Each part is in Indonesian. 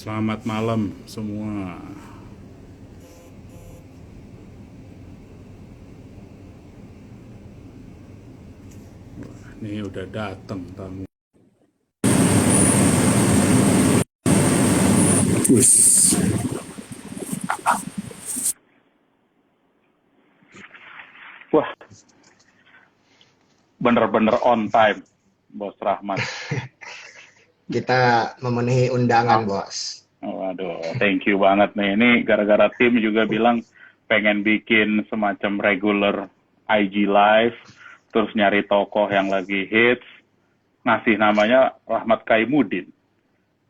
Selamat malam semua. Ini udah datang tamu. Wis. Wah, bener-bener on time, Bos Rahmat. Kita memenuhi undangan, Bos. Waduh, thank you banget nih. Ini gara-gara tim juga bilang pengen bikin semacam regular IG live, terus nyari tokoh yang lagi hits, ngasih namanya Rahmat Kaimudin.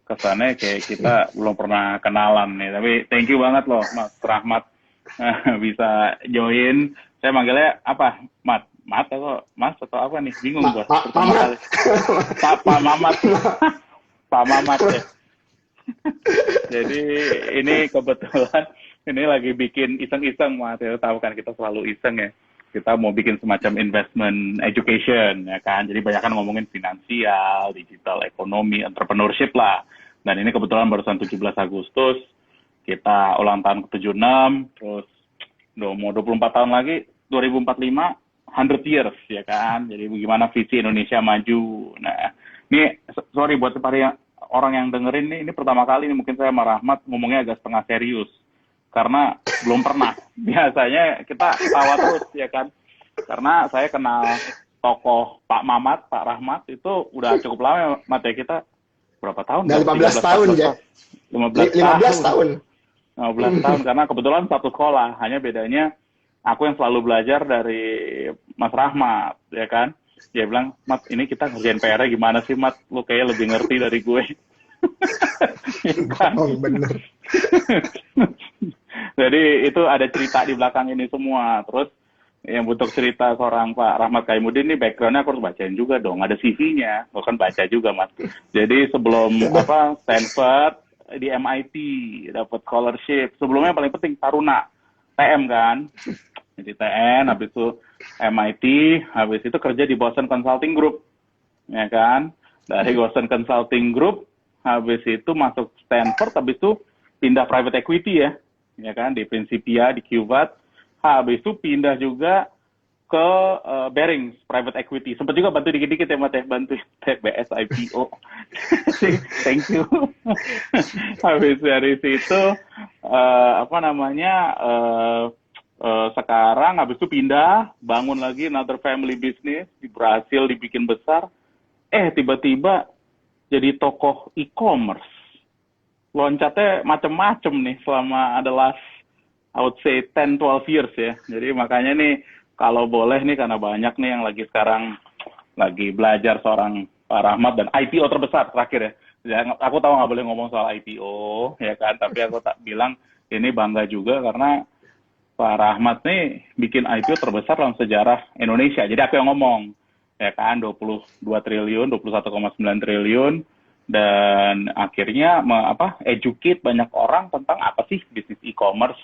Kesannya kayak kita belum pernah kenalan nih, tapi thank you banget loh, Mas Rahmat. Bisa join. Saya manggilnya apa? Mat atau Mas atau apa nih? Bingung Bos. Pertama kali. Pak Mamat. Pak Mamat ya. Jadi ini kebetulan ini lagi bikin iseng-iseng, Mas. Ya, tahu kan kita selalu iseng ya. Kita mau bikin semacam investment education ya kan. Jadi banyak kan ngomongin finansial, digital ekonomi, entrepreneurship lah. Dan ini kebetulan barusan 17 Agustus kita ulang tahun ke-76, terus mau 24 tahun lagi, 2045, 100 years, ya kan? Jadi bagaimana visi Indonesia maju. Nah, ini, sorry buat orang yang dengerin nih, ini pertama kali nih mungkin saya sama Rahmat ngomongnya agak setengah serius. Karena belum pernah. Biasanya kita tawa terus, ya kan? Karena saya kenal tokoh Pak Mamat, Pak Rahmat, itu udah cukup lama ya, Mat, ya. Kita berapa tahun? Udah 15 tahun, ya. 15 tahun. 15 tahun, karena kebetulan satu sekolah, hanya bedanya aku yang selalu belajar dari Mas Rahmat, ya kan? Dia bilang, Mat, ini kita ngerjain PR-nya gimana sih, Mat? Lu kayaknya lebih ngerti dari gue. Ya kan? Oh, bener. Jadi itu ada cerita di belakang ini semua. Terus yang butuh cerita seorang Pak Rahmat Kaimudin ini background-nya aku harus bacain juga dong. Ada CV-nya, aku kan baca juga, Mas. Jadi sebelum Stanford, di MIT dapat scholarship. Sebelumnya paling penting Taruna TM kan, jadi TN, habis itu MIT, habis itu kerja di Boston Consulting Group, ya kan. Dari Boston Consulting Group, habis itu masuk Stanford, habis itu pindah private equity ya kan, di Principia, di Cubat. Habis itu pindah juga ke Barings Private Equity. Sempat juga bantu dikit-dikit ya, Mat, ya, bantu TBS IPO. Thank you. Habis dari situ sekarang habis itu pindah, bangun lagi another family business, berhasil dibikin besar. Tiba-tiba jadi tokoh e-commerce. Loncatnya macem-macem nih selama ada last, I would say 10-12 years ya. Jadi makanya nih, kalau boleh nih, karena banyak nih yang lagi sekarang lagi belajar seorang Pak Rahmat, dan IPO terbesar terakhir ya. Aku tahu nggak boleh ngomong soal IPO, ya kan, tapi aku tak bilang ini bangga juga karena Pak Rahmat nih bikin IPO terbesar dalam sejarah Indonesia. Jadi aku yang ngomong, ya kan, 22 triliun, 21,9 triliun, dan akhirnya educate banyak orang tentang apa sih bisnis e-commerce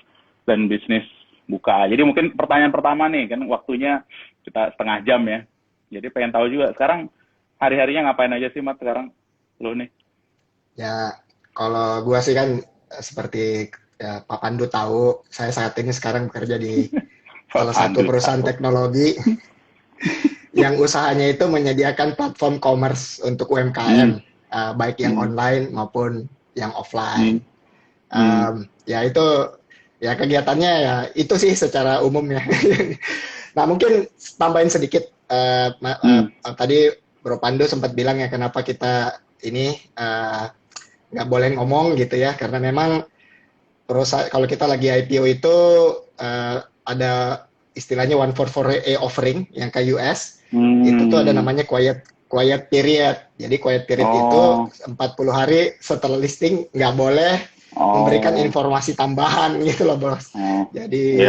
dan bisnis buka. Jadi mungkin pertanyaan pertama nih, kan waktunya kita setengah jam ya. Jadi pengen tahu juga sekarang hari-harinya ngapain aja sih, Mat, sekarang lo nih? Ya, kalau gua sih kan seperti ya, Pak Pandu tahu, saya saat ini sekarang bekerja di salah satu perusahaan teknologi yang usahanya itu menyediakan platform commerce untuk UMKM, baik yang online maupun yang offline. Ya itu, ya kegiatannya ya itu sih secara umum ya. Nah mungkin tambahin sedikit, tadi Bro Pandu sempat bilang ya kenapa kita ini nggak boleh ngomong gitu ya, karena memang perusahaan kalau kita lagi IPO itu ada istilahnya 144A offering yang ke US, itu tuh ada namanya quiet period. Jadi quiet period itu 40 hari setelah listing nggak boleh memberikan informasi tambahan gitu loh, Bos. Jadi,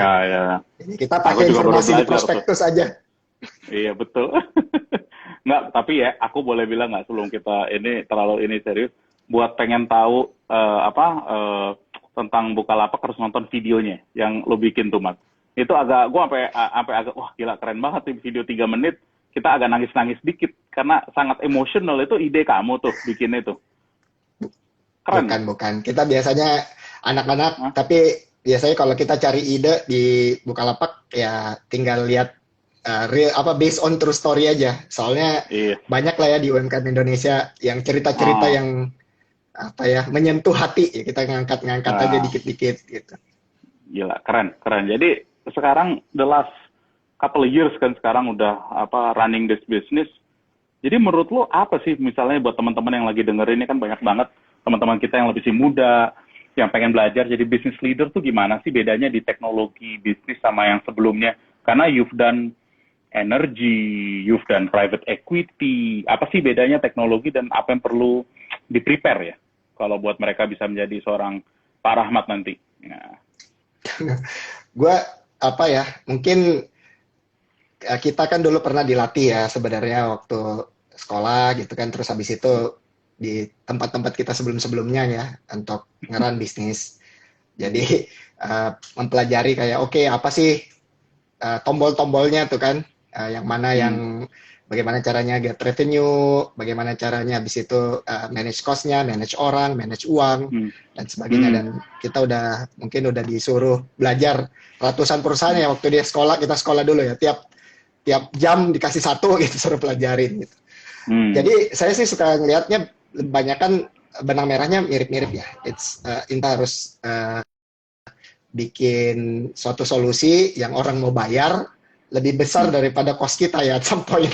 jadi kita pakai informasi di prospektus aja. Iya, betul. Nggak, tapi ya aku boleh bilang nggak, sebelum kita ini terlalu serius, buat pengen tahu tentang Bukalapak harus nonton videonya yang lo bikin tuh, Mat. Itu gue sampai agak, wah gila keren banget nih video 3 menit. Kita agak nangis-nangis dikit karena sangat emosional. Itu ide kamu tuh bikinnya tuh. Keren. Bukan. Kita biasanya anak-anak, Hah? tapi biasanya kalau kita cari ide di Bukalapak ya tinggal lihat real apa based on true story aja. Soalnya Iya. banyak lah ya di UMKM Indonesia yang cerita-cerita Ah, yang apa ya menyentuh hati ya kita ngangkat-ngangkat aja ah, dikit-dikit gitu. gila, keren. Jadi sekarang the last couple of years kan sekarang udah apa running this business. Jadi menurut lo apa sih misalnya buat teman-teman yang lagi dengerin ini kan banyak banget teman-teman kita yang lebih muda yang pengen belajar jadi business leader tuh gimana sih bedanya di teknologi bisnis sama yang sebelumnya? Karena you've done energy, you've done private equity. Apa sih bedanya teknologi dan apa yang perlu di-prepare ya? Kalau buat mereka bisa menjadi seorang Pak Rahmat nanti. Ya. Gue apa ya mungkin kita kan dulu pernah dilatih ya sebenarnya waktu sekolah gitu kan terus habis itu di tempat-tempat kita sebelum-sebelumnya ya untuk ngeran bisnis. Jadi mempelajari kayak oke apa sih tombol-tombolnya tuh kan yang mana Hmm. yang bagaimana caranya get revenue, bagaimana caranya habis itu manage cost-nya, manage orang, manage uang Hmm. dan sebagainya Hmm. dan kita mungkin udah disuruh belajar ratusan perusahaan ya waktu dia sekolah kita sekolah dulu ya tiap tiap jam dikasih satu gitu suruh pelajarin gitu. Hmm. Jadi saya sih suka ngelihatnya kebanyakan benang merahnya mirip-mirip ya. Inta harus bikin suatu solusi yang orang mau bayar lebih besar Hmm. daripada cost kita ya at some point.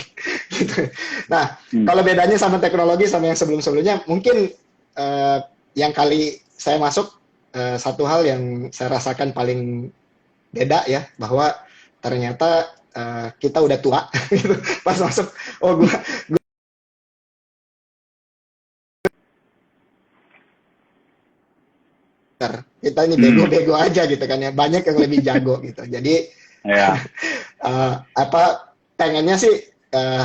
Gitu. Nah, Hmm. kalau bedanya sama teknologi sama yang sebelum-sebelumnya, mungkin yang kali saya masuk satu hal yang saya rasakan paling beda ya, bahwa ternyata kita udah tua gitu. Pas masuk, oh kita ini Hmm. bego-bego aja gitu kan ya, banyak yang lebih jago gitu. Jadi Ya. apa pengennya sih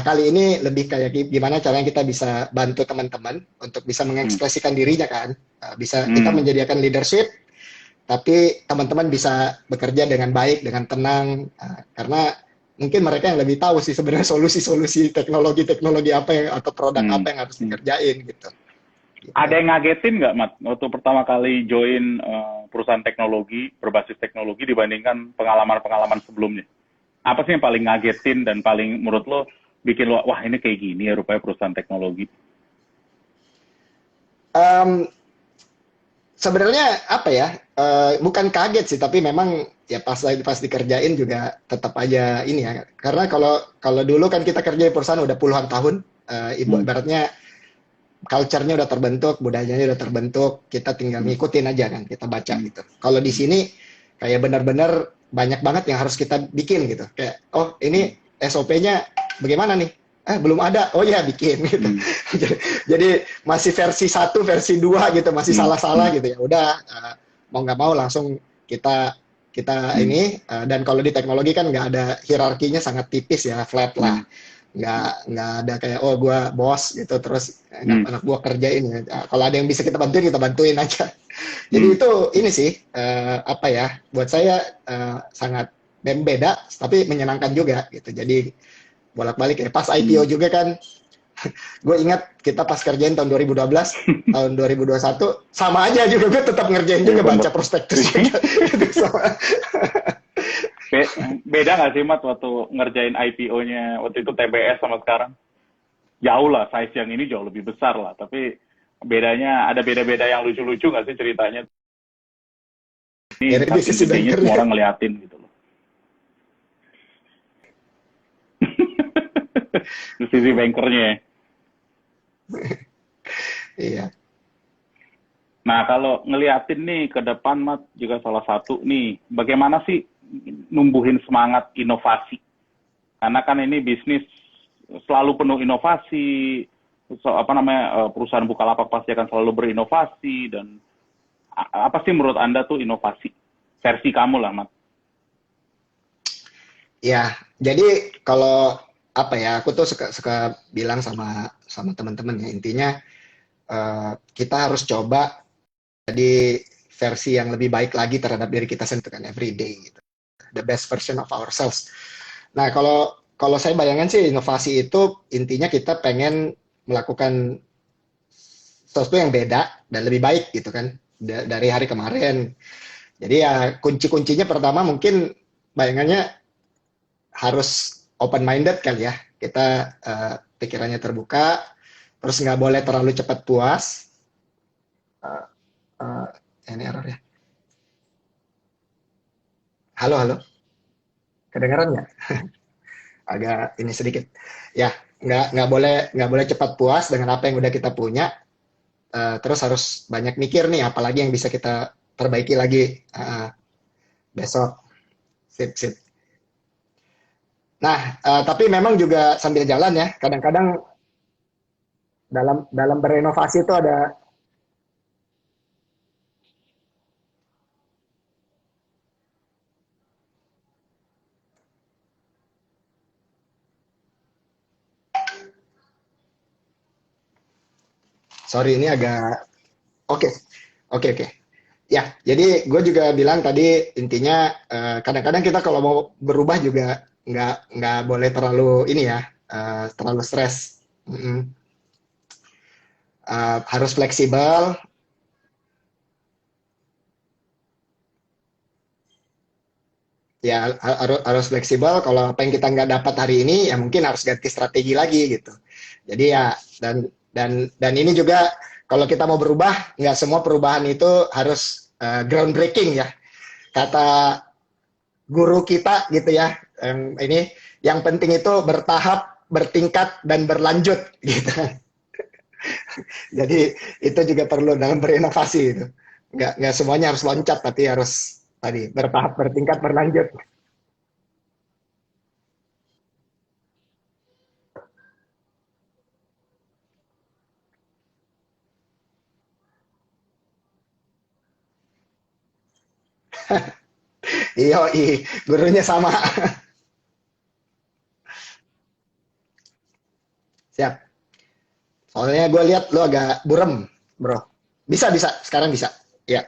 kali ini lebih kayak gimana caranya kita bisa bantu teman-teman untuk bisa Hmm. mengekspresikan dirinya kan. Bisa kita Hmm. menyediakan leadership, tapi teman-teman bisa bekerja dengan baik, dengan tenang, karena mungkin mereka yang lebih tahu sih sebenarnya solusi-solusi teknologi-teknologi apa yang atau produk Hmm. apa yang harus Hmm. dikerjain gitu. Gitu. Ada yang ngagetin nggak, Mat, waktu pertama kali join perusahaan teknologi, berbasis teknologi dibandingkan pengalaman-pengalaman sebelumnya? Apa sih yang paling ngagetin dan paling menurut lo bikin lo, wah ini kayak gini ya rupanya perusahaan teknologi? Um, Sebenarnya apa ya? Bukan kaget sih, tapi memang ya pas dikerjain juga tetap aja ini ya. Karena kalau kalau dulu kan kita kerja di perusahaan udah puluhan tahun, Hmm. ibaratnya culture-nya udah terbentuk, budayanya udah terbentuk, kita tinggal Hmm. ngikutin aja kan, kita baca Hmm. gitu. Kalau di sini kayak benar-benar banyak banget yang harus kita bikin gitu. Kayak oh Hmm. ini SOP-nya bagaimana nih? Belum ada. Oh ya bikin gitu. Hmm. Jadi masih versi 1, versi 2 gitu, masih Hmm. salah-salah gitu ya. Udah mau nggak mau langsung kita kita Hmm. ini dan kalau di teknologi kan nggak ada hierarkinya sangat tipis ya, flat lah. Hmm. Nggak ada kayak oh gue bos gitu terus Hmm. anak gue kerjain ya. Kalau ada yang bisa kita bantuin aja. Jadi Hmm. itu ini sih apa ya buat saya sangat beda tapi menyenangkan juga gitu. Jadi bolak-balik ya pas Hmm. IPO juga kan gue ingat kita pas kerjain tahun 2012 tahun 2021 sama aja juga gue tetap ngerjain Iya juga bener. baca prospektus juga. Gitu, sama. Be- Beda nggak sih, Mat, waktu ngerjain IPO-nya waktu itu TBS sama sekarang? Jauh lah, size yang ini jauh lebih besar lah. Tapi bedanya, ada beda-beda yang lucu-lucu nggak sih ceritanya? Ini Dari saking sisi gedenya semua bankernya. orang ngeliatin gitu loh. Di sisi bankernya ya. Iya. Nah, kalau ngeliatin nih ke depan, Mat, juga salah satu nih, bagaimana sih numbuhin semangat inovasi? Karena kan ini bisnis selalu penuh inovasi, perusahaan Bukalapak pasti akan selalu berinovasi, dan apa sih menurut Anda tuh inovasi? Versi kamu lah, Mat. Ya, jadi kalau apa ya, aku tuh suka bilang sama sama teman-teman ya intinya kita harus coba jadi versi yang lebih baik lagi terhadap diri kita sendiri kan every day gitu. The best version of ourselves. Nah, kalau kalau saya bayangkan sih inovasi itu intinya kita pengen melakukan sesuatu yang beda dan lebih baik gitu kan dari hari kemarin. Jadi ya kunci-kuncinya pertama mungkin bayangannya harus open minded kali ya. Kita pikirannya terbuka, terus nggak boleh terlalu cepat puas. Uh, uh, ini error ya. Halo, halo, kedengaran nggak? Agak ini sedikit. Ya, nggak boleh cepat puas dengan apa yang udah kita punya. Terus harus banyak mikir nih, apalagi yang bisa kita perbaiki lagi besok. Sip, sip. Nah, tapi memang juga sambil jalan ya. Kadang-kadang dalam dalam berenovasi itu ada, sorry ini agak, oke, oke, oke. Ya, jadi gue juga bilang tadi intinya kadang-kadang kita kalau mau berubah juga nggak boleh terlalu ini ya, terlalu stres. Harus fleksibel. Ya harus fleksibel. Kalau apa yang kita nggak dapat hari ini, ya mungkin harus ganti strategi lagi gitu. Jadi ya dan ini juga kalau kita mau berubah, nggak semua perubahan itu harus groundbreaking ya. Kata guru kita gitu ya. Ini yang penting itu bertahap, bertingkat dan berlanjut gitu. Jadi itu juga perlu dalam berinovasi itu. Nggak semuanya harus loncat, tapi harus tadi bertahap, bertingkat, berlanjut. Iya, gurunya sama. Siap. Soalnya gue lihat lu agak burem, bro. Bisa, bisa. Sekarang bisa. Ya,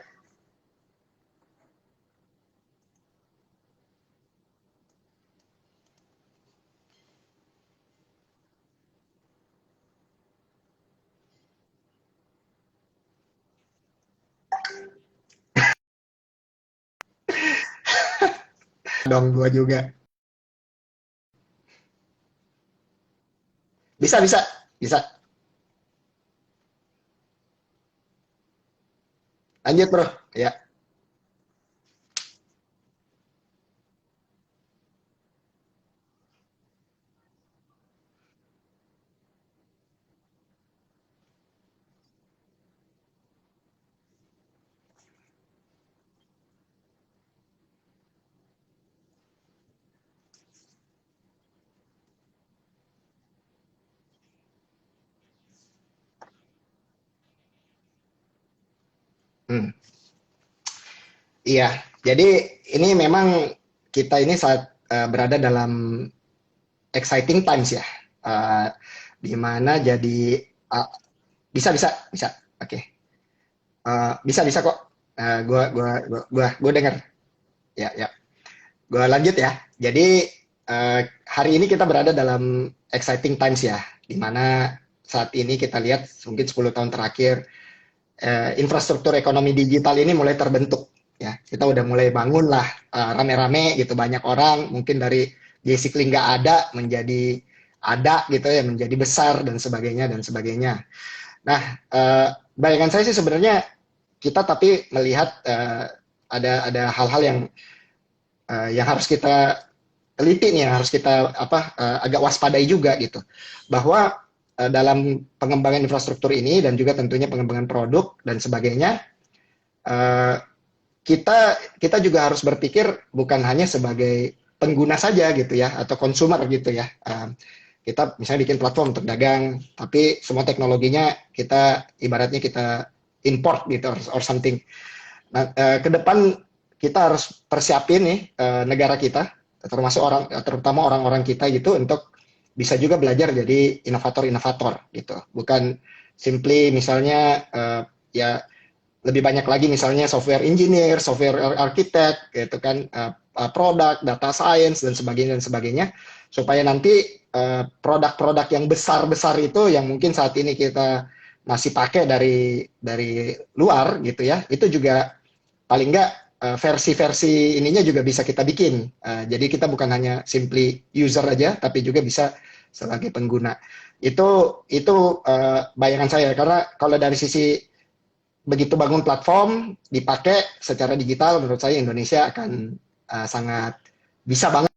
dong gue juga. Bisa, bisa. Bisa. Lanjut, bro. Ya. Hmm. Iya. Jadi ini memang kita ini saat berada dalam exciting times ya. Uh, di mana jadi uh, bisa, bisa, bisa. Oke. Okay. Bisa, bisa kok. Gua dengar. Ya, ya. Gue lanjut ya. Jadi hari ini kita berada dalam exciting times ya, di mana saat ini kita lihat mungkin 10 tahun terakhir infrastruktur ekonomi digital ini mulai terbentuk ya. Kita udah mulai bangun lah rame-rame gitu, banyak orang mungkin dari basically nggak ada menjadi ada gitu ya, menjadi besar dan sebagainya dan sebagainya. Nah, bayangan saya sih sebenarnya kita tapi melihat ada hal-hal yang harus kita teliti nih, yang harus kita agak waspadai juga gitu, bahwa dalam pengembangan infrastruktur ini dan juga tentunya pengembangan produk dan sebagainya, uh, kita juga harus berpikir bukan hanya sebagai pengguna saja gitu ya, atau konsumer gitu ya. Kita misalnya bikin platform untuk dagang, tapi semua teknologinya kita ibaratnya kita import gitu or something. Nah, ke depan kita harus persiapin nih negara kita, termasuk terutama orang-orang kita gitu, untuk bisa juga belajar jadi inovator-inovator gitu. Bukan simply misalnya ya lebih banyak lagi misalnya software engineer, software architect gitu kan, produk, data science dan sebagainya, supaya nanti produk-produk yang besar-besar itu yang mungkin saat ini kita masih pakai dari luar gitu ya, itu juga paling nggak versi-versi ininya juga bisa kita bikin. Jadi kita bukan hanya simply user aja, tapi juga bisa sebagai pengguna. Itu bayangan saya, karena kalau dari sisi begitu bangun platform dipakai secara digital, menurut saya Indonesia akan sangat bisa banget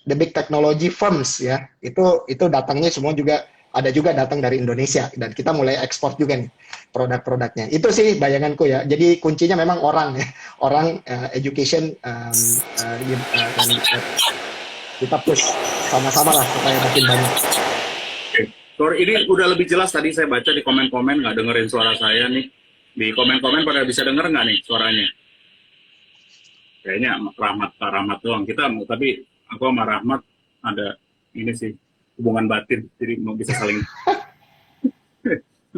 the big technology firms ya. Itu datangnya semua juga ada juga datang dari Indonesia, dan kita mulai ekspor juga nih produk-produknya. Itu sih bayanganku ya. Jadi kuncinya memang orang ya, orang education dan kita push sama-sama lah supaya makin banyak. Sorry, ini udah lebih jelas tadi saya baca di komen-komen, nggak dengerin suara saya nih. Di komen-komen pada bisa denger nggak nih suaranya? Kayaknya Pak Rahmat doang. Kita, tapi aku sama Rahmat ada ini sih, hubungan batin, jadi mau bisa saling.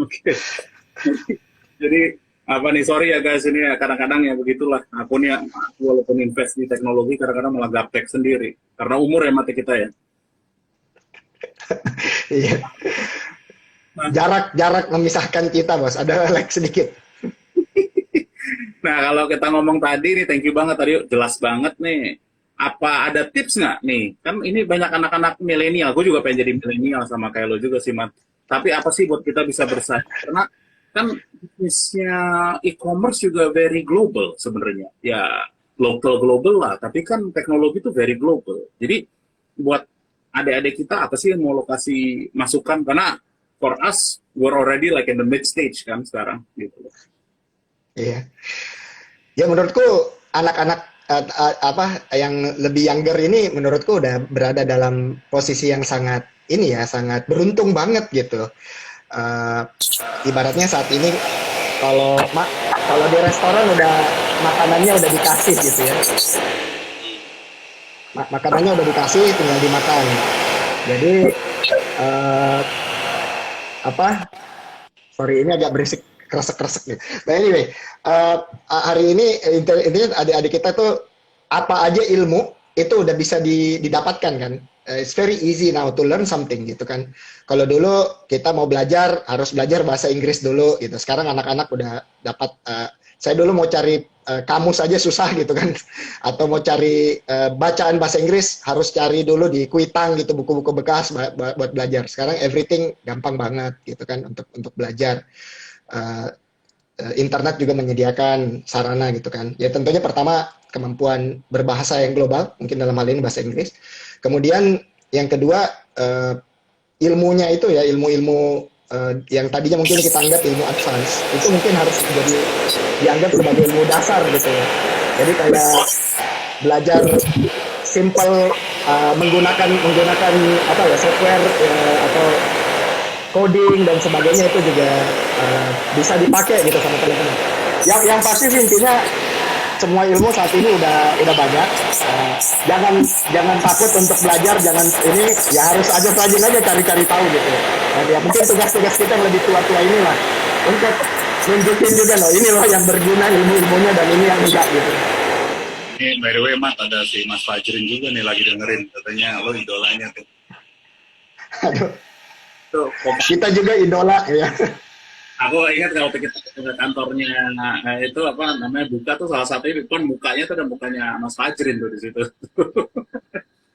Oke. Jadi apa nih, sorry ya guys, ini ya kadang-kadang ya begitulah. Aku walaupun invest di teknologi, kadang-kadang malah gaptek sendiri. Karena umur ya mati kita ya. Iya. Jarak memisahkan kita, Bos. Ada lag sedikit. Nah, kalau kita ngomong tadi nih, thank you banget tadi, jelas banget nih. Apa ada tips nggak nih? Kan ini banyak anak-anak milenial, gue juga pengen jadi milenial sama kayak lo juga sih, Mat. Tapi apa sih buat kita bisa bersaing? Karena kan bisnisnya e-commerce juga very global sebenarnya. Ya, local global lah, tapi kan teknologi itu very global. Jadi, buat adik-adik kita, apa sih yang mau lokasi masukan? Karena for us, we're already like in the mid stage kan sekarang, gitu loh. Iya. Ya menurutku anak-anak apa yang lebih younger ini menurutku udah berada dalam posisi yang sangat ini ya, sangat beruntung banget gitu. Ibaratnya saat ini kalau di restoran udah makanannya udah dikasih gitu ya. Makanannya udah dikasih, tinggal dimakan. Jadi apa? Sorry, ini agak berisik, kresek-kresek nih. But anyway, hari ini adik-adik kita tuh apa aja ilmu itu udah bisa didapatkan kan. It's very easy now to learn something gitu kan. Kalau dulu kita mau belajar harus belajar bahasa Inggris dulu gitu. Sekarang anak-anak udah dapat. Saya dulu mau cari kamus aja susah gitu kan. Atau mau cari bacaan bahasa Inggris harus cari dulu di Kuitang gitu, buku-buku bekas buat belajar. Sekarang everything gampang banget gitu kan untuk belajar. Internet juga menyediakan sarana gitu kan. Ya tentunya pertama kemampuan berbahasa yang global, mungkin dalam hal ini bahasa Inggris. Kemudian yang kedua ilmunya itu ya, ilmu-ilmu yang tadinya mungkin kita anggap ilmu advance, itu mungkin harus dianggap sebagai ilmu dasar gitu ya. Jadi kayak belajar simple menggunakan apa ya, software atau coding dan sebagainya, itu juga bisa dipakai gitu sama teman-teman. Yang pasti sih intinya semua ilmu saat ini udah banyak. Jangan takut untuk belajar, jangan ini ya, harus rajin aja cari-cari tahu gitu. Dan ya mungkin tugas-tugas kita yang lebih tua-tua inilah untuk nunjukin juga loh, ini loh yang berguna ilmu-ilmunya dan ini yang enggak gitu. Ini by the way, Mat, ada si Mas Fajrin juga nih lagi dengerin, katanya lo idolanya tuh. Aduh. Kita juga idola ya. Aku ingat kalau kita ke kantornya, itu apa namanya, buka tuh salah satunya di depan mukanya tuh ada mukanya Mas Fajrin tuh di situ.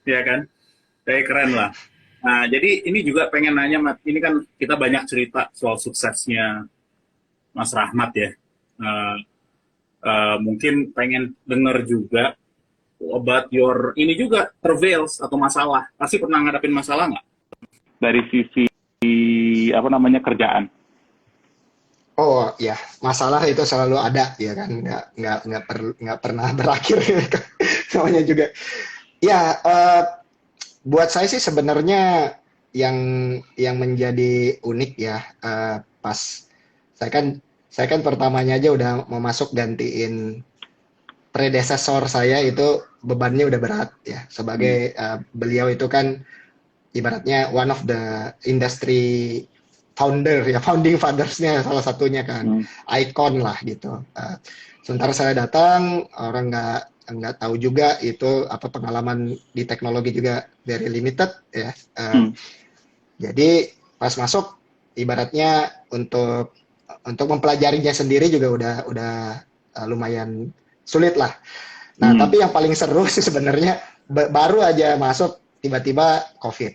Ya kan? Kayak keren lah. Nah, jadi ini juga pengen nanya, Mat, ini kan kita banyak cerita soal suksesnya Mas Rahmat ya. Mungkin pengen denger juga about your ini juga travails atau masalah. Pasti pernah ngadapin masalah nggak? Dari sisi apa namanya kerjaan. Oh ya, masalah itu selalu ada ya kan, nggak pernah berakhir namanya juga. Ya, buat saya sih sebenarnya yang menjadi unik ya, pas saya kan pertamanya aja udah mau masuk gantiin predesesor saya, itu bebannya udah berat ya, sebagai beliau itu kan ibaratnya one of the industry founding fathersnya salah satunya kan, ikon lah gitu. Sementara saya datang, orang nggak tahu juga itu apa pengalaman di teknologi juga very limited ya. Jadi pas masuk ibaratnya untuk mempelajarinya sendiri juga udah lumayan sulit lah. Nah, tapi yang paling seru sih sebenarnya baru aja masuk tiba-tiba COVID.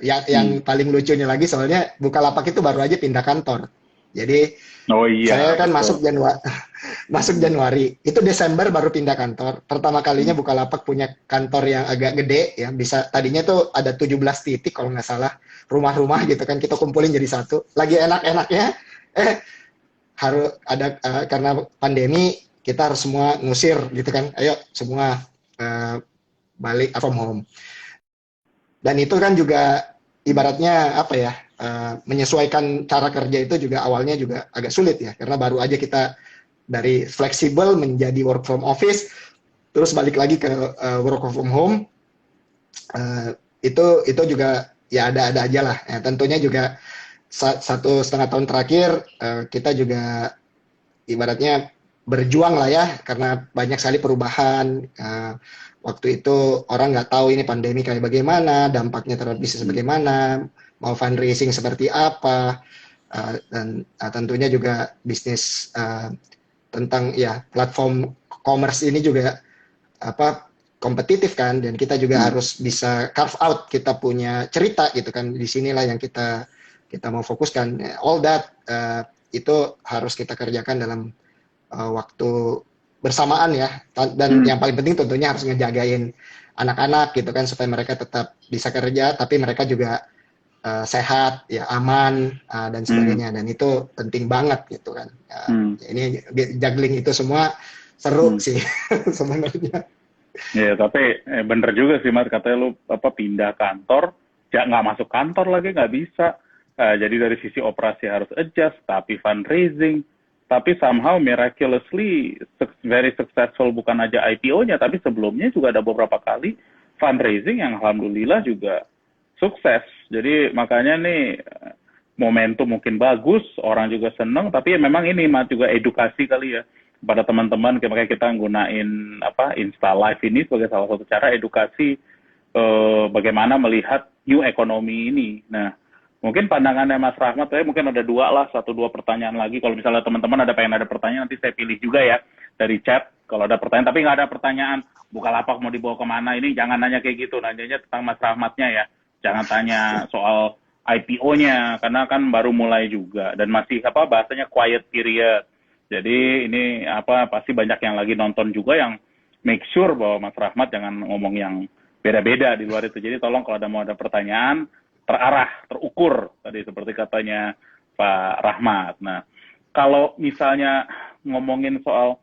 Yang paling lucunya lagi soalnya Bukalapak itu baru aja pindah kantor. Jadi saya kan betul. masuk Januari, itu Desember baru pindah kantor. Pertama kalinya Bukalapak punya kantor yang agak gede ya, bisa tadinya tuh ada 17 titik kalau nggak salah, rumah-rumah gitu kan kita kumpulin jadi satu. Lagi enak-enaknya harus ada karena pandemi kita harus semua ngusir gitu kan. Ayo semua balik from home. Dan itu kan juga ibaratnya apa ya, menyesuaikan cara kerja itu juga awalnya juga agak sulit ya, karena baru aja kita dari fleksibel menjadi work from office, terus balik lagi ke work from home. Itu juga ya ada aja lah. Ya, tentunya juga 1,5 tahun terakhir kita juga ibaratnya berjuang lah ya, karena banyak sekali perubahan. Waktu itu orang nggak tahu ini pandemi kayak bagaimana, dampaknya terhadap bisnis bagaimana, mau fundraising seperti apa, dan tentunya juga bisnis tentang ya platform commerce ini juga apa kompetitif kan, dan kita juga harus bisa carve out, kita punya cerita gitu kan, di sinilah yang kita mau fokuskan. All that itu harus kita kerjakan dalam waktu bersamaan ya, dan yang paling penting tentunya harus ngejagain anak-anak gitu kan, supaya mereka tetap bisa kerja tapi mereka juga sehat ya, aman dan sebagainya, dan itu penting banget gitu kan. Ini juggling itu semua seru sih sebenarnya. Ya, tapi bener juga sih Mas, katanya lu pindah kantor, ya nggak masuk kantor lagi nggak bisa. Jadi dari sisi operasi harus adjust, tapi fundraising, tapi somehow miraculously very successful, bukan aja IPO-nya, tapi sebelumnya juga ada beberapa kali fundraising yang alhamdulillah juga sukses. Jadi makanya nih momentum mungkin bagus, orang juga seneng, tapi ya memang ini Mat, juga edukasi kali ya pada teman-teman, makanya kita nggunain Insta Live ini sebagai salah satu cara edukasi bagaimana melihat new economy ini. Nah, mungkin pandangannya Mas Rahmat, mungkin ada dua pertanyaan lagi. Kalau misalnya teman-teman pengen ada pertanyaan, nanti saya pilih juga ya dari chat. Kalau ada pertanyaan, tapi nggak ada pertanyaan Bukalapak mau dibawa kemana, ini jangan nanya kayak gitu. Nanyanya tentang Mas Rahmatnya ya. Jangan tanya soal IPO-nya, karena kan baru mulai juga. Dan masih bahasanya quiet period. Jadi ini pasti banyak yang lagi nonton juga yang make sure bahwa Mas Rahmat jangan ngomong yang beda-beda di luar itu. Jadi tolong kalau mau ada pertanyaan, terarah, terukur, tadi seperti katanya Pak Rahmat. Nah, kalau misalnya ngomongin soal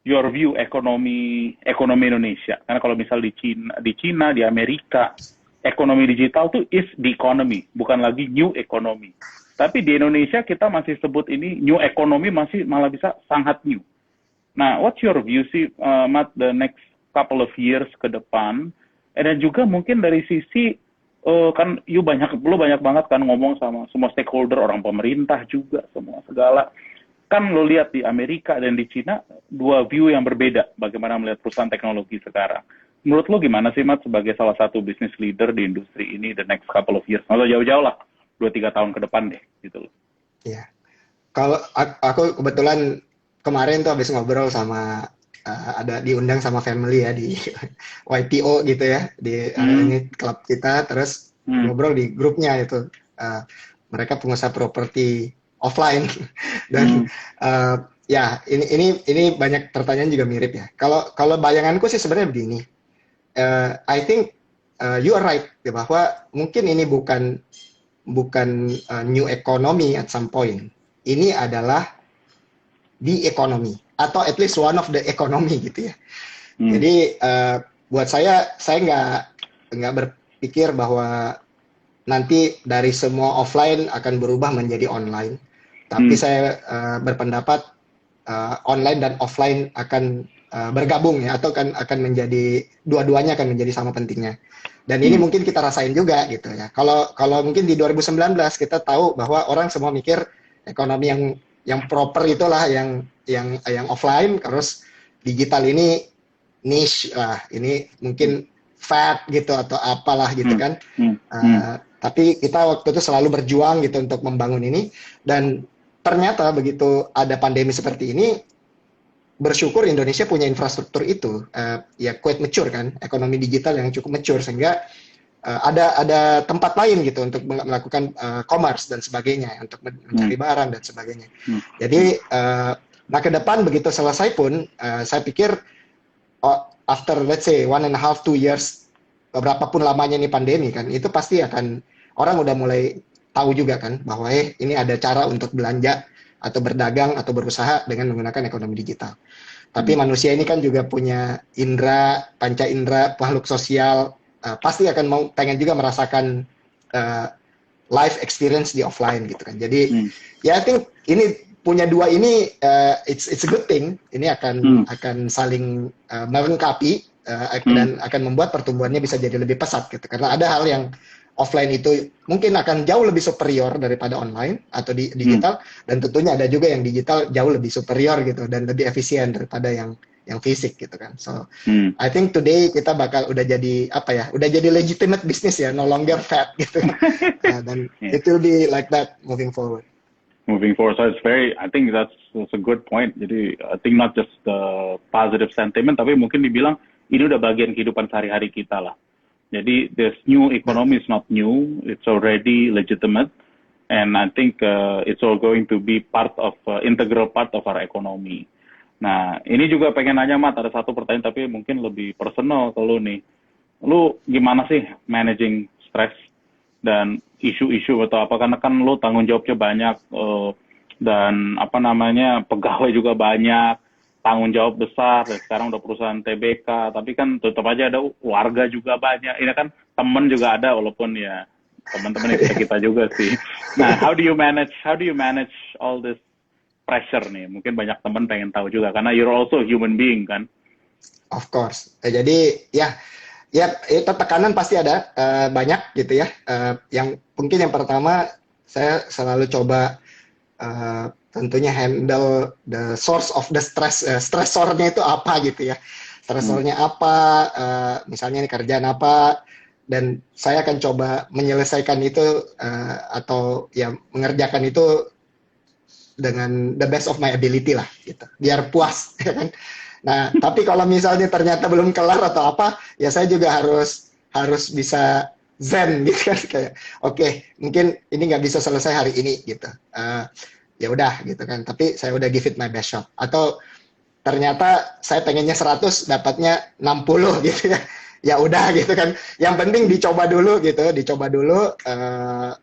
your view ekonomi Indonesia, karena kalau misal di Cina, di Amerika, ekonomi digital tuh is the economy, bukan lagi new economy. Tapi di Indonesia kita masih sebut ini new economy, masih malah bisa sangat new. Nah, what's your view sih, Matt, the next couple of years ke depan? Dan juga mungkin dari sisi kan lu banyak banget kan ngomong sama semua stakeholder, orang pemerintah juga, semua segala. Kan lu lihat di Amerika dan di Cina dua view yang berbeda bagaimana melihat perusahaan teknologi sekarang. Menurut lu gimana sih Mat sebagai salah satu business leader di industri ini the next couple of years? Nggak jauh-jauh lah, 2-3 tahun ke depan deh gitu loh. Iya. Kalau aku kebetulan kemarin tuh habis ngobrol sama ada diundang sama family ya di YPO gitu ya, di ini klub kita, terus ngobrol di grupnya itu, mereka pengusaha properti offline dan ya ini banyak pertanyaan juga mirip ya. Kalau bayanganku sih sebenarnya begini, I think you are right ya, bahwa mungkin ini bukan new economy at some point. Ini adalah the economy, atau at least one of the economy gitu ya. Jadi buat saya nggak berpikir bahwa nanti dari semua offline akan berubah menjadi online. Tapi saya berpendapat online dan offline akan bergabung ya, atau akan menjadi dua-duanya akan menjadi sama pentingnya. Dan ini mungkin kita rasain juga gitu ya. Kalau mungkin di 2019 kita tahu bahwa orang semua mikir ekonomi yang proper itulah yang offline, terus digital ini niche lah, ini mungkin fat gitu atau apalah gitu kan. Tapi kita waktu itu selalu berjuang gitu untuk membangun ini, dan ternyata begitu ada pandemi seperti ini, bersyukur Indonesia punya infrastruktur itu, ya quite mature kan, ekonomi digital yang cukup mature, sehingga ada tempat lain gitu untuk melakukan commerce dan sebagainya, untuk mencari barang dan sebagainya. Jadi nah ke depan begitu selesai pun, saya pikir after let's say 1.5-2 years, berapapun lamanya ini pandemi kan, itu pasti akan orang udah mulai tahu juga kan bahwa ini ada cara untuk belanja atau berdagang atau berusaha dengan menggunakan ekonomi digital. Tapi manusia ini kan juga punya indera, panca indera, makhluk sosial, pasti akan pengen juga merasakan life experience di offline gitu kan. Jadi ya I think ini punya dua ini, it's a good thing. Ini akan saling melengkapi dan akan membuat pertumbuhannya bisa jadi lebih pesat gitu. Karena ada hal yang offline itu mungkin akan jauh lebih superior daripada online atau di digital, dan tentunya ada juga yang digital jauh lebih superior gitu dan lebih efisien daripada yang fisik gitu kan. So I think today kita bakal udah jadi udah jadi legitimate business ya, no longer fat gitu. Dan it will be like that moving forward. Moving forward, so I think that's a good point. Jadi I think not just the positive sentiment, tapi mungkin dibilang ini udah bagian kehidupan sehari-hari kita lah. Jadi this new economy is not new, it's already legitimate, and I think it's all going to be integral part of our economy. Nah, ini juga pengen nanya, Mat, ada satu pertanyaan tapi mungkin lebih personal ke lu nih. Lu gimana sih managing stress dan isu-isu atau apa, karena kan lu tanggung jawabnya banyak, dan pegawai juga banyak, tanggung jawab besar, dan sekarang udah perusahaan TBK, tapi kan tetap aja ada warga juga banyak. Ini kan temen juga ada, walaupun ya teman-teman kita juga sih. Nah, how do you manage all this pressure nih? Mungkin banyak teman pengen tahu juga, karena you're also a human being kan. Of course. Jadi ya itu tekanan pasti ada, banyak gitu ya. Yang mungkin yang pertama saya selalu coba tentunya handle the source of the stress, stresornya itu apa gitu ya, stresornya apa, misalnya ini kerjaan apa, dan saya akan coba menyelesaikan itu atau ya mengerjakan itu dengan the best of my ability lah gitu, biar puas ya kan. Nah tapi kalau misalnya ternyata belum kelar atau apa, ya saya juga harus bisa zen gitu kan, kayak oke, mungkin ini nggak bisa selesai hari ini gitu, ya udah gitu kan, tapi saya udah give it my best shot. Atau ternyata saya pengennya 100, dapatnya 60 gitu ya, ya udah gitu kan, yang penting dicoba dulu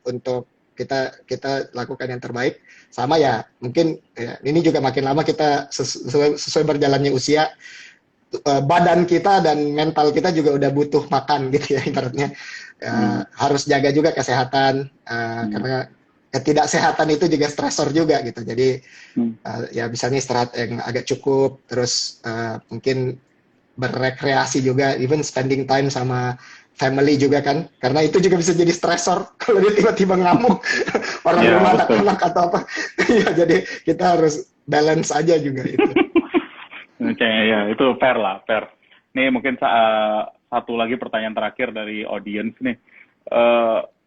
untuk kita lakukan yang terbaik. Sama ya mungkin ya, ini juga makin lama kita sesuai berjalannya usia, badan kita dan mental kita juga udah butuh makan gitu ya, ibaratnya harus jaga juga kesehatan, karena ketidaksehatan itu juga stresor juga gitu. Jadi ya misalnya istirahat yang agak cukup, terus mungkin berrekreasi juga, even spending time sama family juga kan, karena itu juga bisa jadi stresor kalau dia tiba-tiba ngamuk orang rumah, anak-anak atau apa. Ya jadi kita harus balance aja juga itu. Oke, ya itu fair. Nih mungkin satu lagi pertanyaan terakhir dari audience nih.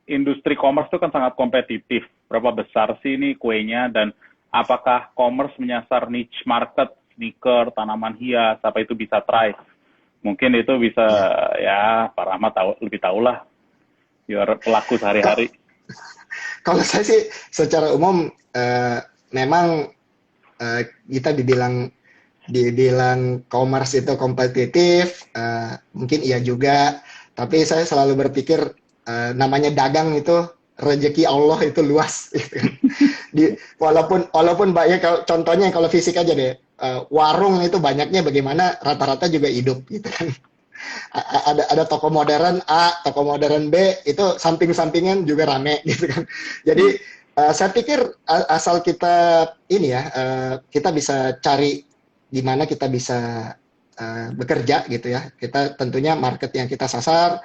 Industri commerce itu kan sangat kompetitif. Berapa besar sih ini kuenya, dan apakah commerce menyasar niche market, sneaker, tanaman hias, apa itu bisa thrive? Mungkin itu bisa ya Pak Rahmat lebih tahu lah, biar pelaku sehari-hari. Kalau saya sih secara umum memang kita dibilang commerce itu kompetitif, mungkin iya juga, tapi saya selalu berpikir namanya dagang itu rezeki Allah itu luas gitu. Walaupun banyak, contohnya kalau fisik aja deh, warung itu banyaknya bagaimana, rata-rata juga hidup gitu kan. Ada toko modern A, toko modern B, itu samping-sampingan juga rame gitu kan. Jadi saya pikir asal kita kita bisa cari di mana kita bisa bekerja gitu ya. Kita tentunya market yang kita sasar,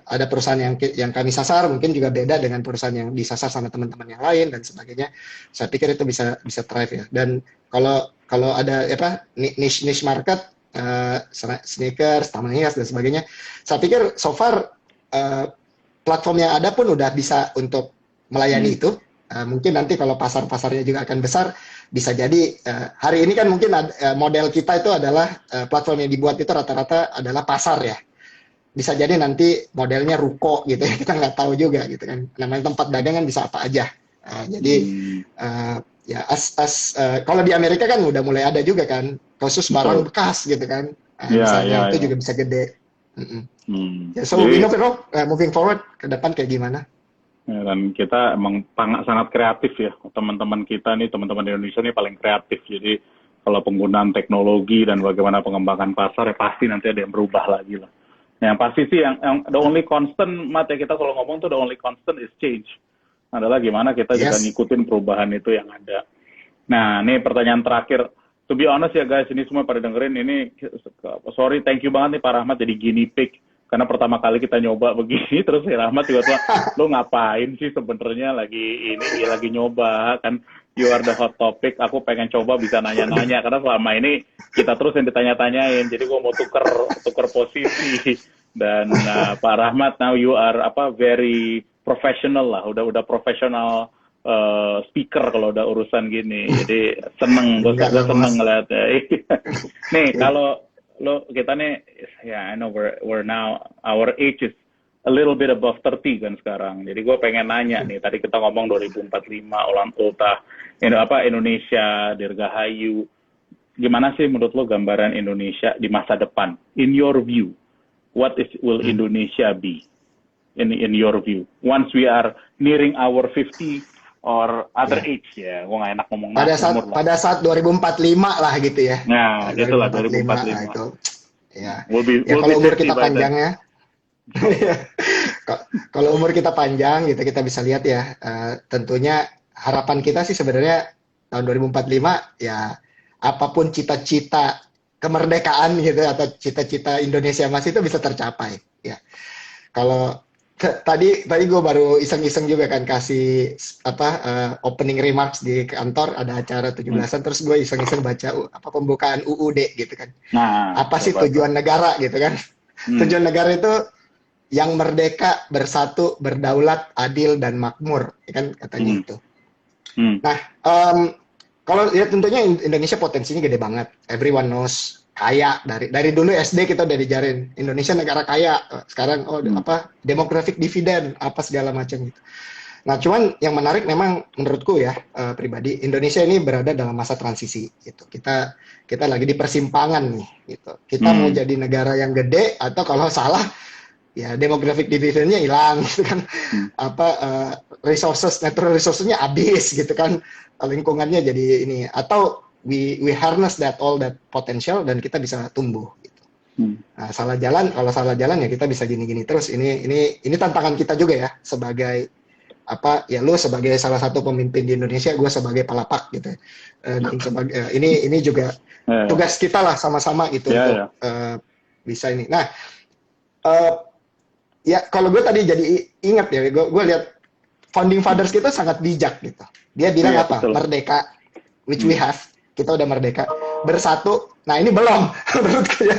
ada perusahaan yang kami sasar mungkin juga beda dengan perusahaan yang disasar sama teman-teman yang lain dan sebagainya. Saya pikir itu bisa thrive ya. Dan kalau ada apa niche market, sneakers, taman hias dan sebagainya, saya pikir so far platform yang ada pun udah bisa untuk melayani itu. Mungkin nanti kalau pasar-pasarnya juga akan besar, bisa jadi hari ini kan mungkin model kita itu adalah platform yang dibuat itu rata-rata adalah pasar ya. Bisa jadi nanti modelnya ruko gitu ya, kita nggak tahu juga gitu kan. Namanya tempat dagangan bisa apa aja. Jadi ya kalau di Amerika kan udah mulai ada juga kan khusus barang bekas gitu kan. Misalnya itu juga bisa gede. Ya, so we never know moving forward ke depan kayak gimana. Ya, dan kita emang sangat kreatif ya, teman-teman kita nih, teman-teman Indonesia nih paling kreatif. Jadi kalau penggunaan teknologi dan bagaimana pengembangan pasar ya pasti nanti ada yang berubah lagi lah. Yang pasti sih yang the only constant, Mat, ya kita kalau ngomong tuh the only constant is change. Adalah gimana kita juga ngikutin perubahan itu yang ada. Nah, ini pertanyaan terakhir. To be honest ya guys, ini semua pada dengerin ini, sorry, thank you banget nih Pak Rahmat jadi guinea pig. Karena pertama kali kita nyoba begini, terus si Rahmat tiba-tiba, lo ngapain sih sebenarnya lagi nyoba, kan you are the hot topic, aku pengen coba bisa nanya-nanya, karena selama ini kita terus yang ditanya-tanyain, jadi gue mau tuker posisi. Dan Pak Rahmat, now you are very professional lah, udah profesional speaker kalau udah urusan gini, jadi seneng, gue seneng ngeliatnya. Nih, kalau kita nih, I know we're now, our age is a little bit above 30 kan sekarang. Jadi gue pengen nanya nih, tadi kita ngomong 2045, ulang ultah, Indonesia, Dirgahayu. Gimana sih menurut lo gambaran Indonesia di masa depan? In your view, what will Indonesia be? In your view, once we are nearing our 50 or other age ya, gue nggak enak ngomong pada saat 2045 lah gitu ya. Nah, gitu lah 2045. Nah, itu. Ya. We'll kalau umur kita 50 panjang ya. Kalau umur kita panjang gitu kita bisa lihat ya. Tentunya harapan kita sih sebenarnya tahun 2045 ya apapun cita-cita kemerdekaan gitu atau cita-cita Indonesia Emas itu bisa tercapai. Ya. Kalau tadi gue baru iseng-iseng juga kan kasih opening remarks di kantor, ada acara 17-an, terus gue iseng-iseng baca pembukaan UUD gitu kan. Nah, apa sih tujuan negara gitu kan? Tujuan negara itu yang merdeka, bersatu, berdaulat, adil dan makmur, ya kan katanya itu. Nah, kalau ya tentunya Indonesia potensinya gede banget. Everyone knows. Kaya dari dulu SD kita udah dijarin Indonesia negara kaya, sekarang demographic dividend apa segala macam gitu. Nah cuman yang menarik memang menurutku ya pribadi Indonesia ini berada dalam masa transisi gitu. Kita lagi di persimpangan nih gitu. Kita mau jadi negara yang gede atau kalau salah ya demographic dividendnya hilang gitu kan. Natural resourcesnya habis gitu kan, lingkungannya jadi ini atau we harness all that potential dan kita bisa tumbuh gitu. Nah, kalau salah jalan ya kita bisa gini-gini terus. Ini tantangan kita juga ya sebagai lu sebagai salah satu pemimpin di Indonesia, gue sebagai palapak gitu. Ini juga tugas kita lah sama-sama gitu untuk bisa ini. Nah, ya kalau gue tadi jadi ingat ya, gue lihat founding fathers kita sangat bijak gitu. Dia bilang betul. Merdeka, which we have. Kita udah merdeka, bersatu. Nah ini belum, menurutku ya.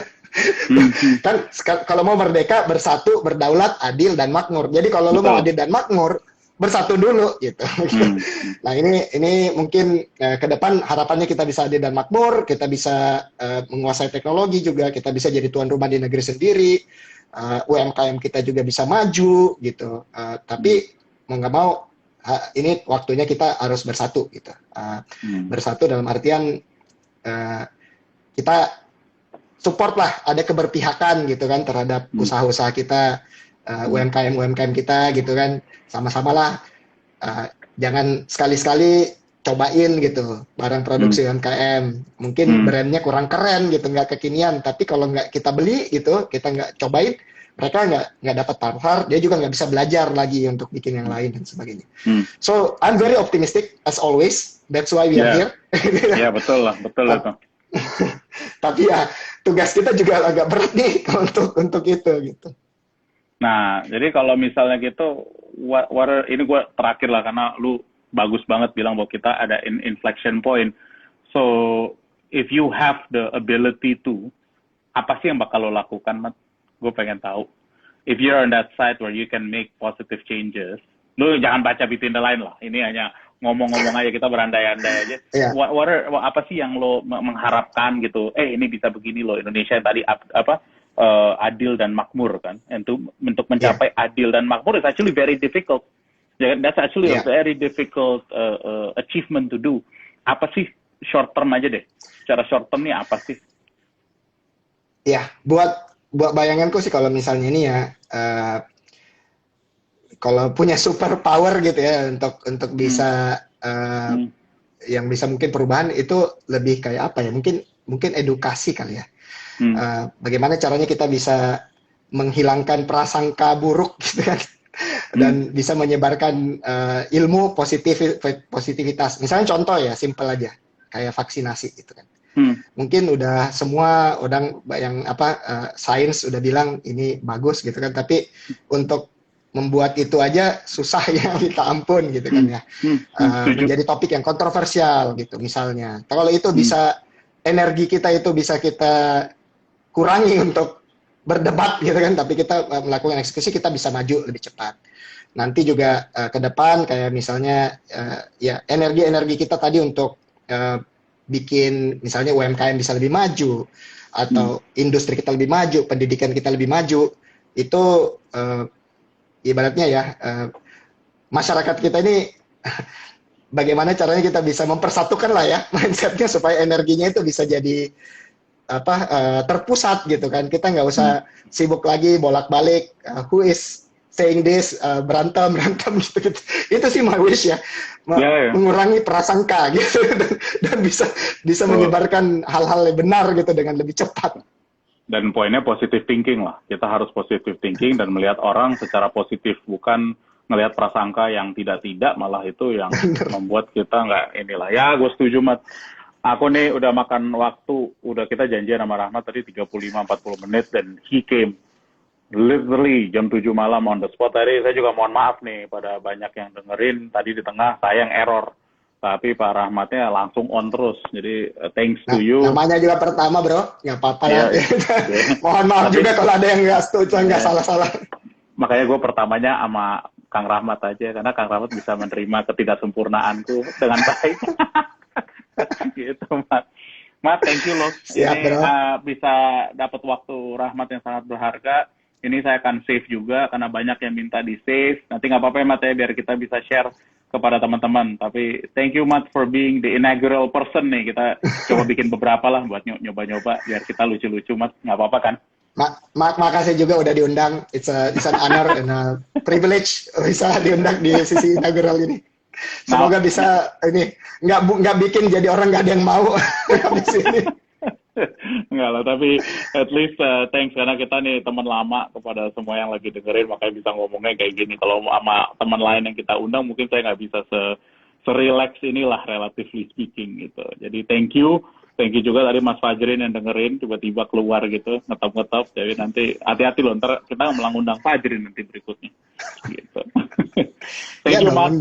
Kan kalau mau merdeka, bersatu, berdaulat, adil dan makmur. Jadi kalau lu mau adil dan makmur, bersatu dulu gitu. Nah ini mungkin ke depan harapannya kita bisa adil dan makmur, kita bisa menguasai teknologi juga, kita bisa jadi tuan rumah di negeri sendiri, UMKM kita juga bisa maju gitu. Tapi mau nggak mau ini waktunya kita harus bersatu gitu. Bersatu dalam artian kita support lah, ada keberpihakan gitu kan terhadap usaha-usaha kita, UMKM kita gitu kan, sama-sama lah. Jangan sekali-sekali cobain gitu barang produksi UMKM. Mungkin brandnya kurang keren gitu, nggak kekinian. Tapi kalau nggak kita beli gitu, kita nggak cobain, mereka nggak dapat pasar, dia juga nggak bisa belajar lagi untuk bikin yang lain dan sebagainya. So I'm very optimistic as always. That's why we are here. Ya betul lah, betul itu. Tapi ya tugas kita juga agak berat nih untuk itu gitu. Nah, jadi kalau misalnya gitu, ini gue terakhir lah karena lu bagus banget bilang bahwa kita ada inflection point. So, if you have the ability to, apa sih yang bakal lo lakukan, Mat? Gue pengen tahu. If you're on that side where you can make positive changes, lu jangan baca between the line lah. Ini hanya ngomong-ngomong aja, kita berandai-andai aja. Iya. Apa sih yang lo mengharapkan gitu? Ini bisa begini loh, Indonesia tadi adil dan makmur kan. Untuk mencapai adil dan makmur is actually very difficult. That's actually a very difficult achievement to do. Apa sih short term aja deh? Secara short term nih apa sih? Ya, buat bayanganku sih kalau misalnya ini ya, kalau punya super power gitu ya untuk bisa yang bisa mungkin perubahan itu lebih kayak apa ya? Mungkin edukasi kali ya. Bagaimana caranya kita bisa menghilangkan prasangka buruk gitu kan, dan bisa menyebarkan ilmu positivitas. Misalnya contoh ya, simple aja, kayak vaksinasi gitu kan. Mungkin udah semua orang yang sains udah bilang ini bagus gitu kan, tapi untuk membuat itu aja susah ya, minta ampun gitu kan ya. Menjadi topik yang kontroversial gitu misalnya. Kalau itu bisa, energi kita itu bisa kita kurangi untuk berdebat gitu kan, tapi kita melakukan eksekusi, kita bisa maju lebih cepat. Nanti juga ke depan kayak misalnya ya energi kita tadi untuk bikin misalnya UMKM bisa lebih maju, atau industri kita lebih maju, pendidikan kita lebih maju, itu ibaratnya ya, masyarakat kita ini bagaimana caranya kita bisa mempersatukan lah ya mindsetnya supaya energinya itu bisa jadi terpusat gitu kan. Kita nggak usah sibuk lagi bolak-balik who is saying this, berantem gitu. Itu sih my wish ya, mengurangi prasangka gitu dan bisa menyebarkan hal-hal yang benar gitu dengan lebih cepat. Dan poinnya positive thinking lah. Kita harus positive thinking dan melihat orang secara positif, bukan ngelihat prasangka yang tidak-tidak, malah itu yang membuat kita nggak inilah. Ya, gue setuju, Mat. Aku nih udah makan waktu, udah kita janjian sama Rahmat tadi 35-40 menit, dan he came literally jam 7 malam on the spot. Tadi saya juga mohon maaf nih pada banyak yang dengerin, tadi di tengah saya yang error. Tapi Pak Rahmatnya langsung on terus. Jadi thanks to you. Namanya juga pertama bro, nggak apa-apa ya. Mohon maaf juga kalau ada yang nggak setuju, nggak salah-salah. Makanya gue pertamanya sama Kang Rahmat aja, karena Kang Rahmat bisa menerima ketidaksempurnaanku dengan baik. Gitu, Mat, thank you loh. Siap, ini bro. bisa dapat waktu Rahmat yang sangat berharga. Ini saya akan save juga, karena banyak yang minta di save. Nanti nggak apa-apa ya, Mat, ya, biar kita bisa share kepada teman-teman. Tapi thank you, Mat, for being the inaugural person nih. Kita coba bikin beberapa lah buat nyoba-nyoba, biar kita lucu-lucu, Mat. Nggak apa-apa kan? Makasih juga udah diundang. It's an honor and a privilege bisa diundang di sisi inaugural ini. Semoga bisa ini nggak bikin jadi orang nggak ada yang mau di sini. Enggak lah, tapi at least thanks, karena kita nih teman lama. Kepada semua yang lagi dengerin, makanya bisa ngomongnya kayak gini. Kalau sama teman lain yang kita undang, mungkin saya nggak bisa se-relax inilah, relatively speaking gitu. Jadi thank you juga tadi Mas Fajrin yang dengerin, tiba-tiba keluar gitu, ngetop. Jadi nanti hati-hati loh, ntar kita mengundang Fajrin nanti berikutnya gitu. Thank you, Mas.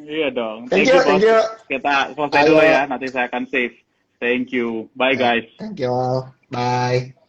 Iya dong. Thank you. Kita selesai dulu ya, nanti saya akan save. Thank you. Bye, guys. Thank you all. Bye.